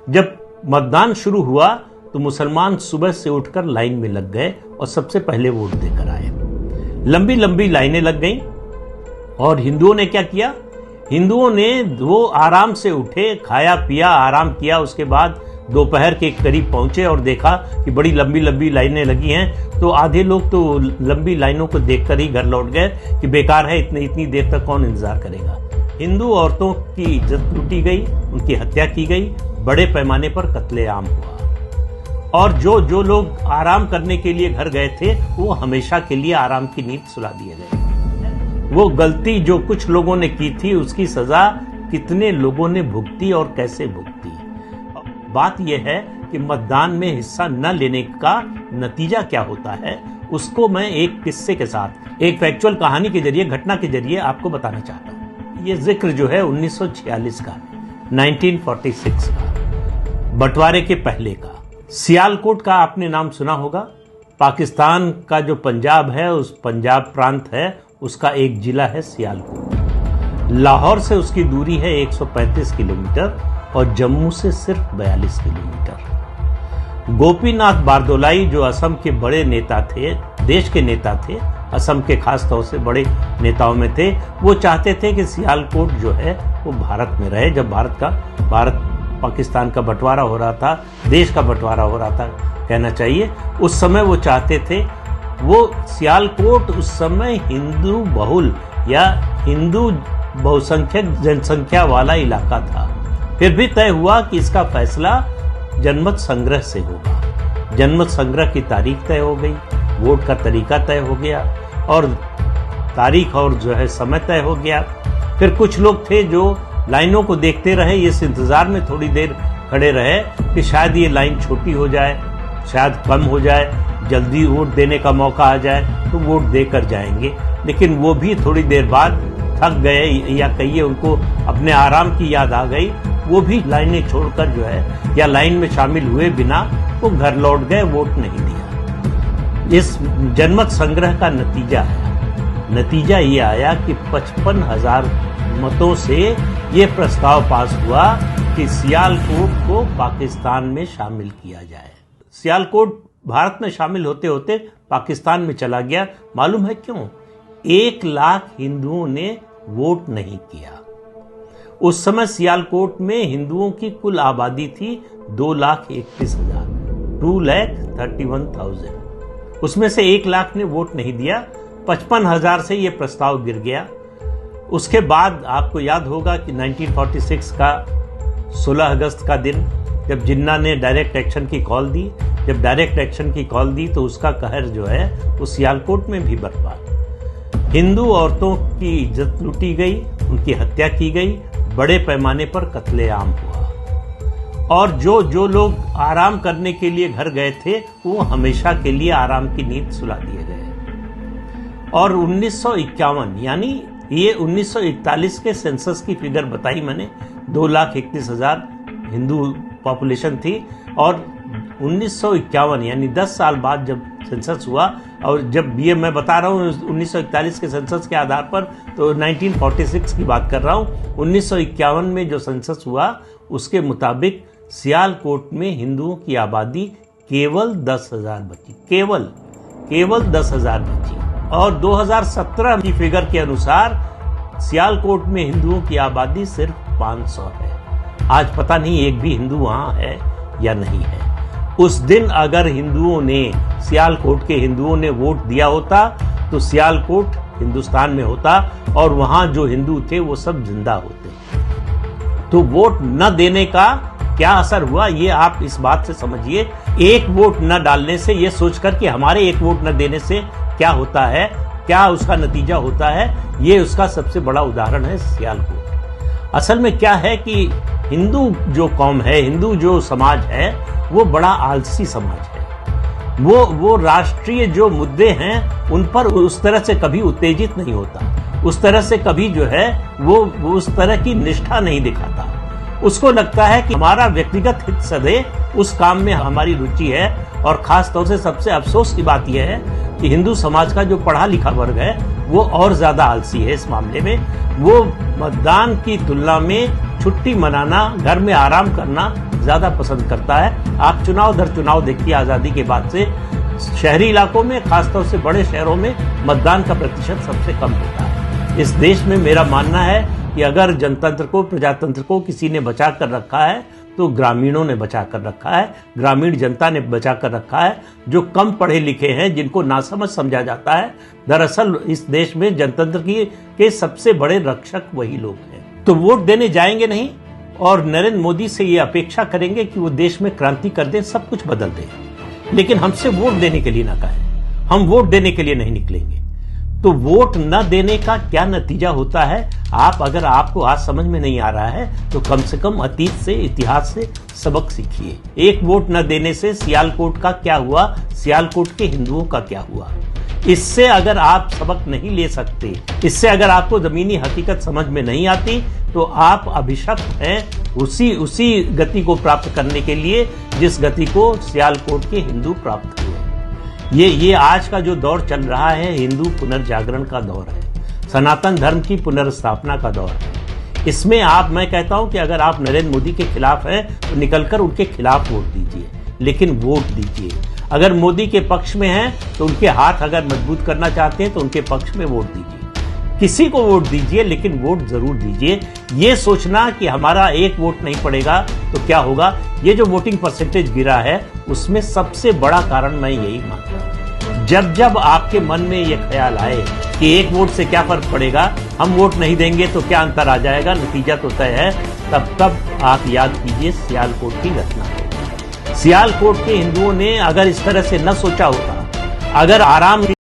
जब मतदान शुरू हुआ तो मुसलमान सुबह से उठकर लाइन में लग गए और सबसे पहले वोट देकर आए। लंबी लंबी लाइनें लग गईं और हिंदुओं ने क्या किया, हिंदुओं ने वो आराम से उठे, खाया पिया, आराम किया। उसके बाद दोपहर के करीब पहुंचे और देखा कि बड़ी लंबी लंबी लाइनें लगी हैं, तो आधे लोग तो लंबी लाइनों को देखकर ही घर लौट गए कि बेकार है, इतनी देर तक कौन इंतजार करेगा। हिंदू औरतों की इज्जत लूटी गई, उनकी हत्या की गई, बड़े पैमाने पर कत्लेआम हुआ और जो लोग आराम करने के लिए घर गए थे वो हमेशा के लिए आराम की नींद सुला दिए गए। वो गलती जो कुछ लोगों ने की थी उसकी सजा कितने लोगों ने भुगती और कैसे भुगती। बात यह है कि मतदान में हिस्सा न लेने का नतीजा क्या होता है, उसको मैं एक किस्से के साथ, एक फैक्चुअल कहानी के जरिए, घटना के जरिए आपको बताना चाहता हूँ। ये जिक्र जो है 1946 का, 1946 का, बंटवारे के पहले का। सियालकोट का आपने नाम सुना होगा। पाकिस्तान का जो पंजाब है, उस पंजाब प्रांत है, उसका एक जिला है सियालकोट। लाहौर से उसकी दूरी है 135 किलोमीटर और जम्मू से सिर्फ 42 किलोमीटर। गोपीनाथ बारदोलाई जो असम के बड़े नेता थे, देश के नेता थे, असम के खास तौर से बड़े नेताओं में थे, वो चाहते थे कि सियालकोट जो है वो भारत में रहे। जब भारत पाकिस्तान का बंटवारा हो रहा था, देश का बंटवारा हो रहा था कहना चाहिए, उस समय वो चाहते थे। वो सियालकोट उस समय हिंदू बहुल या हिंदू बहुसंख्यक जनसंख्या वाला इलाका था। फिर भी तय हुआ कि इसका फैसला जनमत संग्रह से होगा। जनमत संग्रह की तारीख तय हो गई, वोट का तरीका तय हो गया और तारीख और जो है समय तय हो गया। फिर कुछ लोग थे जो लाइनों को देखते रहे, इस इंतजार में थोड़ी देर खड़े रहे कि शायद ये लाइन छोटी हो जाए, शायद कम हो जाए, जल्दी वोट देने का मौका आ जाए तो वोट देकर जाएंगे। लेकिन वो भी थोड़ी देर बाद थक गए या कहिए उनको अपने आराम की याद आ गई, वो भी लाइनें छोड़कर जो है या लाइन में शामिल हुए बिना वो घर लौट गए, वोट नहीं दिया। इस जनमत संग्रह का नतीजा ये आया कि 55,000 मतों से ये प्रस्ताव पास हुआ कि सियालकोट को पाकिस्तान में शामिल किया जाए। सियालकोट भारत में शामिल होते होते पाकिस्तान में चला गया। मालूम है क्यों? 1 लाख हिंदुओं ने वोट नहीं किया। उस समय सियालकोट में हिंदुओं की कुल आबादी थी 2,31,000, 2,31,000। उसमें से 1 लाख ने वोट नहीं दिया। 55,000 से यह प्रस्ताव गिर गया। उसके बाद आपको याद होगा कि 1946 का 16 अगस्त का दिन, जब जिन्ना ने डायरेक्ट एक्शन की कॉल दी, जब डायरेक्ट एक्शन की कॉल दी तो उसका कहर जो है वो सियालकोट में भी बरपा। हिंदू औरतों की इज्जत लूटी गई, उनकी हत्या की गई, बड़े पैमाने पर कत्लेआम हुआ और जो लोग आराम करने के लिए घर गए थे वो हमेशा के लिए आराम की नींद सुला दिए गए। और 1951 यानी ये 1941 के सेंसस की फिगर बताई मैंने, 2,31,000 हिंदू पॉपुलेशन थी और 1951 यानी 10 साल बाद जब सेंसस हुआ, और जब ये मैं बता रहा हूँ 1941 के सेंसस के आधार पर, तो 1946 की बात कर रहा हूँ। 1951 में जो सेंसस हुआ उसके मुताबिक सियालकोट में हिंदुओं की आबादी केवल 10,000 बची, केवल 10,000 बची। और 2017 की फिगर के अनुसार सियालकोट में हिंदुओं की आबादी सिर्फ 500 है। आज पता नहीं एक भी हिंदू वहां है या नहीं है। उस दिन अगर हिंदुओं ने, सियालकोट के हिंदुओं ने वोट दिया होता तो सियालकोट हिंदुस्तान में होता और वहां जो हिंदू थे वो सब जिंदा होते। तो वोट न देने का क्या असर हुआ ये आप इस बात से समझिए। एक वोट न डालने से, ये सोचकर कि हमारे एक वोट न देने से क्या होता है, क्या उसका नतीजा होता है, ये उसका सबसे बड़ा उदाहरण है सियालकोट। असल में क्या है कि हिंदू जो कौम है, हिंदू जो समाज है, वो बड़ा आलसी समाज है। वो राष्ट्रीय जो मुद्दे हैं उन पर उस तरह से कभी उत्तेजित नहीं होता, उस तरह से कभी जो है वो उस तरह की निष्ठा नहीं दिखाता। उसको लगता है कि हमारा व्यक्तिगत हित सदे उस काम में हमारी रुचि है। और खास तौर से सबसे अफसोस की बात यह है कि हिंदू समाज का जो पढ़ा लिखा वर्ग है वो और ज्यादा आलसी है इस मामले में। वो मतदान की तुलना में छुट्टी मनाना, घर में आराम करना ज्यादा पसंद करता है। आप चुनाव दर चुनाव देखिए, आजादी के बाद से शहरी इलाकों में, खासतौर से बड़े शहरों में मतदान का प्रतिशत सबसे कम होता है। इस देश में मेरा मानना है कि अगर जनतंत्र को, प्रजातंत्र को किसी ने बचा कर रखा है तो ग्रामीणों ने बचा कर रखा है, ग्रामीण जनता ने बचा कर रखा है, जो कम पढ़े लिखे हैं, जिनको नासमझ समझा जाता है। दरअसल इस देश में जनतंत्र के सबसे बड़े रक्षक वही लोग हैं। तो वोट देने जाएंगे नहीं और नरेंद्र मोदी से ये अपेक्षा करेंगे कि वो देश में क्रांति कर दे, सब कुछ बदल दे, लेकिन हमसे वोट देने के लिए ना कहें। हम वोट देने के लिए नहीं निकलेंगे। तो वोट न देने का क्या नतीजा होता है, अगर आपको आज समझ में नहीं आ रहा है तो कम से कम अतीत से, इतिहास से सबक सीखिए। एक वोट न देने से सियालकोट का क्या हुआ, सियालकोट के हिंदुओं का क्या हुआ, इससे अगर आप सबक नहीं ले सकते, इससे अगर आपको जमीनी हकीकत समझ में नहीं आती, तो आप अभिशप्त हैं उसी गति को प्राप्त करने के लिए जिस गति को सियालकोट के हिंदू प्राप्त हुए। ये आज का जो दौर चल रहा है, हिंदू पुनर्जागरण का दौर है, सनातन धर्म की पुनर्स्थापना का दौर है। इसमें मैं कहता हूं कि अगर आप नरेंद्र मोदी के खिलाफ हैं तो निकलकर उनके खिलाफ वोट दीजिए, लेकिन वोट दीजिए। अगर मोदी के पक्ष में हैं तो उनके हाथ अगर मजबूत करना चाहते हैं तो उनके पक्ष में वोट दीजिए। किसी को वोट दीजिए, लेकिन वोट जरूर दीजिए। ये सोचना कि हमारा एक वोट नहीं पड़ेगा तो क्या होगा, ये जो वोटिंग परसेंटेज गिरा है उसमें सबसे बड़ा कारण मैं यही मानता हूं। जब आपके मन में ये ख्याल आए कि एक वोट से क्या फर्क पड़ेगा, हम वोट नहीं देंगे तो क्या अंतर आ जाएगा, नतीजा तो तय है, तब आप याद कीजिए सियालकोट की घटना को। सियालकोट के हिंदुओं ने अगर इस तरह से न सोचा होता, अगर आराम